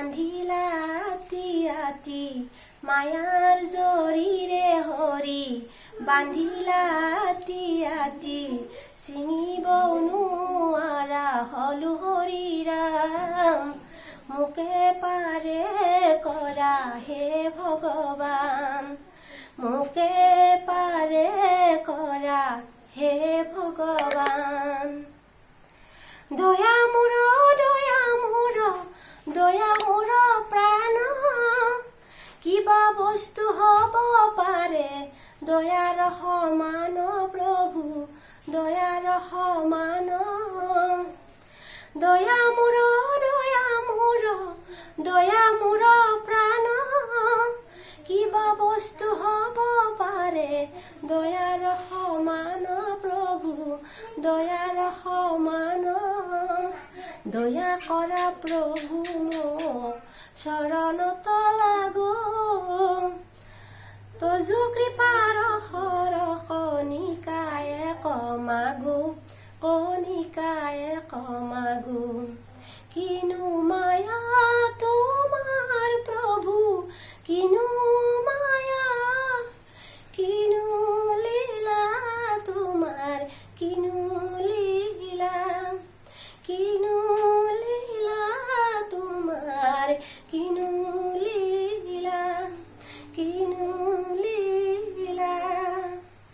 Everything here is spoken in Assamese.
বান্ধিলা আতি আতি মায়াৰ জৰিৰে হৰি বান্ধিলা আতি আতি ছিঙিব নোৱাৰা হলো হৰি ৰাম মোকে পাৰে কৰা হে ভগৱান মোকে পাৰে কৰা হে ভগৱান দয়া মোৰ প্ৰাণ কিবা বস্তু হ'ব পাৰে দয়াৰ সমান প্ৰভু দয়াৰ সমান দয়া মোৰ প্ৰাণ কিবা বস্তু হ'ব পাৰে দয়াৰ সমান প্ৰভু দয়াৰ সমান দয়া কৰা প্ৰভু মোক চৰণত লাগো তজু কৃপাৰ কণিকায়ে কমাগো কিনো মায়া